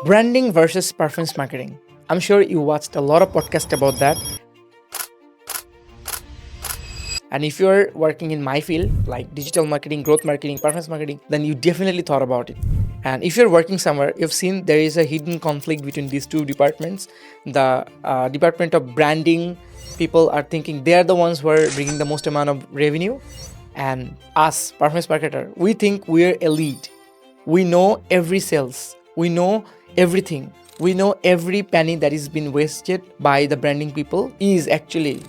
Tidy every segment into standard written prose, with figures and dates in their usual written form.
Branding versus performance marketing. I'm sure you watched a lot of podcasts about that. And if you're working in my field, like digital marketing, growth marketing, performance marketing, then you definitely thought about it. And if you're working somewhere, you've seen there is a hidden conflict between these two departments. The department of branding, people are thinking they're the ones who are bringing the most amount of revenue. And us, performance marketer, we think we're elite. We know every sales. We know everything. We know every penny that is been wasted by the branding people is actually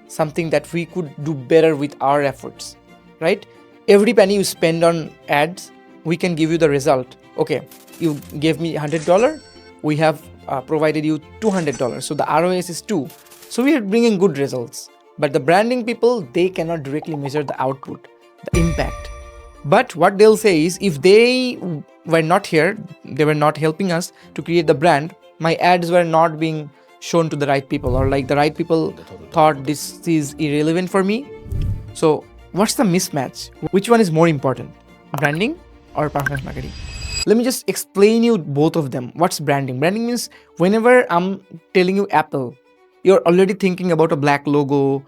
something that we could do better with our efforts, right? Every penny you spend on ads, we can give you the result. Okay, you gave me $100, we have provided you $200. So the ROAS is 2. So we are bringing good results. But the branding people, they cannot directly measure the output, the impact. But what they'll say is, if they were not here, they were not helping us to create the brand, my ads were not being shown to the right people, or like the right people thought this is irrelevant for me. So what's the mismatch? Which one is more important, branding or performance marketing? Let me just explain you both of them. What's branding? Branding means whenever I'm telling you Apple, you're already thinking about a black logo,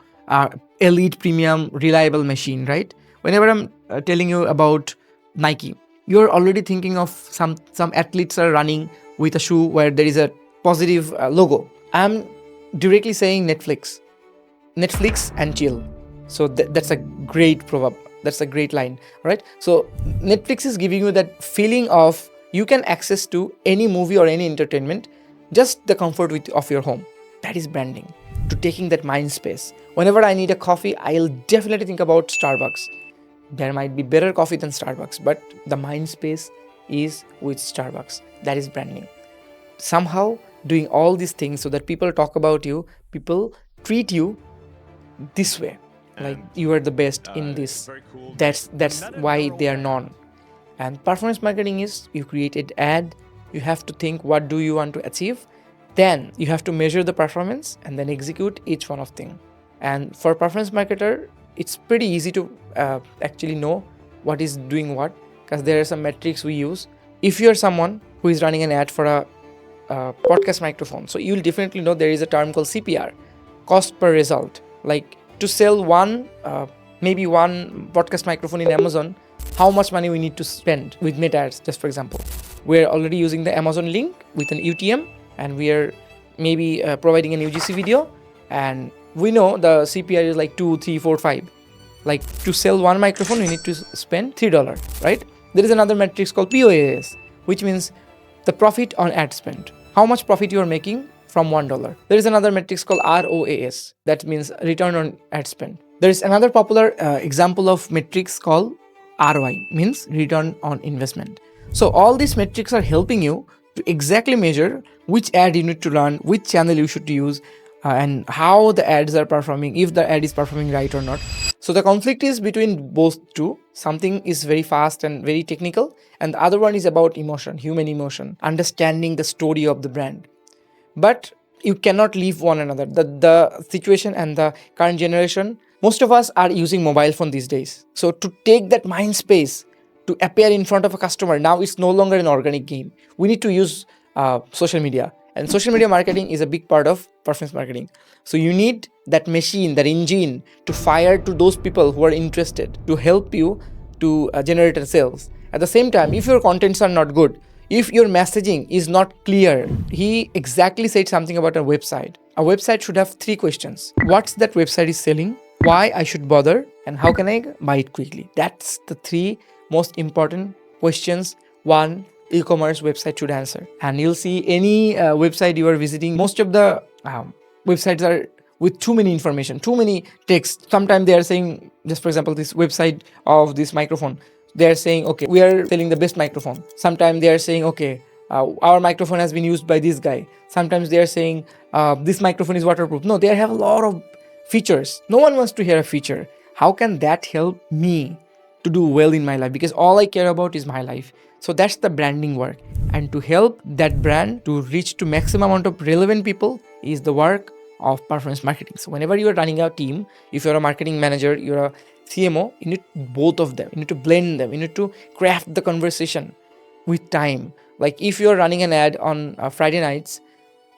elite premium reliable machine, right? Whenever I'm telling you about Nike, you're already thinking of some athletes are running with a shoe where there is a positive logo. I'm directly saying Netflix and chill. So that's a great proverb. That's a great line, right? So Netflix is giving you that feeling of you can access to any movie or any entertainment, just the comfort of your home. That is branding. To taking that mind space. Whenever I need a coffee, I'll definitely think about Starbucks. There might be better coffee than Starbucks, but the mind space is with Starbucks. That is branding. Somehow doing all these things so that people talk about you, people treat you this way, like you are the best in this. That's why they are known. And performance marketing is, you create an ad, you have to think what do you want to achieve, then you have to measure the performance and then execute each one of thing. And for performance marketer, it's pretty easy to actually know what is doing what, because there are some metrics we use. If you're someone who is running an ad for a podcast microphone, so you'll definitely know there is a term called CPR, cost per result. Like to sell maybe one podcast microphone in Amazon, how much money we need to spend with meta ads, just for example. We're already using the Amazon link with an UTM, and we are maybe providing an UGC video, and we know the CPR is like 2, 3, 4, 5. Like to sell one microphone, we need to spend $3, right? There is another metric called POAS, which means the profit on ad spend. How much profit you are making from $1. There is another metric called ROAS, that means return on ad spend. There is another popular example of metrics called ROI, means return on investment. So all these metrics are helping you to exactly measure which ad you need to run, which channel you should use, and how the ads are performing, if the ad is performing right or not. So the conflict is between both two. Something is very fast and very technical, and the other one is about emotion, human emotion, understanding the story of the brand. But you cannot leave one another. The situation and the current generation, most of us are using mobile phone these days. So to take that mind space to appear in front of a customer, now it's no longer an organic game. We need to use social media. And social media marketing is a big part of performance marketing. So you need that machine, that engine to fire to those people who are interested, to help you to generate sales. At the same time, if your contents are not good, if your messaging is not clear, he exactly said something about a website. A website should have 3 questions. What's that website is selling? Why I should bother? And how can I buy it quickly? That's the 3 most important questions one e-commerce website should answer. And you'll see any website you are visiting, most of the websites are with too many information, too many text. Sometimes they are saying, just for example, this website of this microphone, they are saying, okay, we are selling the best microphone. Sometimes they are saying, okay, our microphone has been used by this guy. Sometimes they are saying, this microphone is waterproof. No, they have a lot of features. No one wants to hear a feature. How can that help me to do well in my life? Because all I care about is my life. So that's the branding work. And to help that brand to reach to maximum amount of relevant people is the work of performance marketing. So whenever you are running a team, if you're a marketing manager, you're a CMO, you need both of them. You need to blend them. You need to craft the conversation with time, Like if you're running an ad on Friday nights,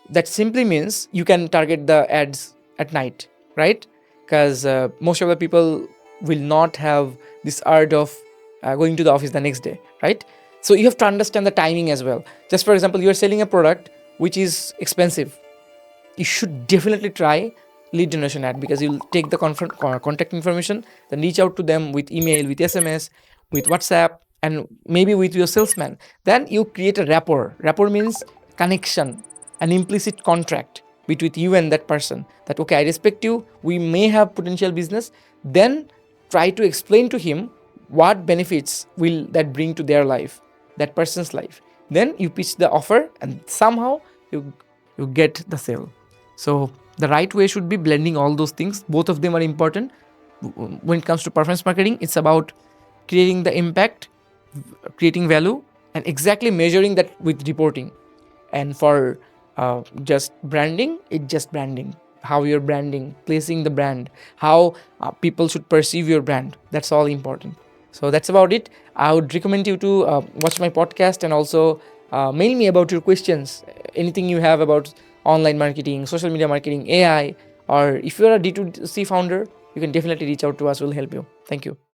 that simply means you can target the ads at night, right? Because most of the people will not have this urge of going to the office the next day, right? So you have to understand the timing as well. Just for example, you are selling a product which is expensive, you should definitely try lead generation ad, because you'll take the contact information, then reach out to them with email, with SMS, with WhatsApp, and maybe with your salesman. Then you create a rapport. Rapport means connection, an implicit contract between you and that person, that okay, I respect you, we may have potential business. Then try to explain to him what benefits will that bring to their life, that person's life. Then you pitch the offer, and somehow you get the sale. So the right way should be blending all those things. Both of them are important. When it comes to performance marketing, it's about creating the impact, creating value, and exactly measuring that with reporting. And for just branding, it's just branding. How you're branding, placing the brand, how people should perceive your brand. That's all important. So that's about it. I would recommend you to watch my podcast, and also mail me about your questions, anything you have about online marketing, social media marketing, AI, or if you're a D2C founder, you can definitely reach out to us. We'll help you. Thank you.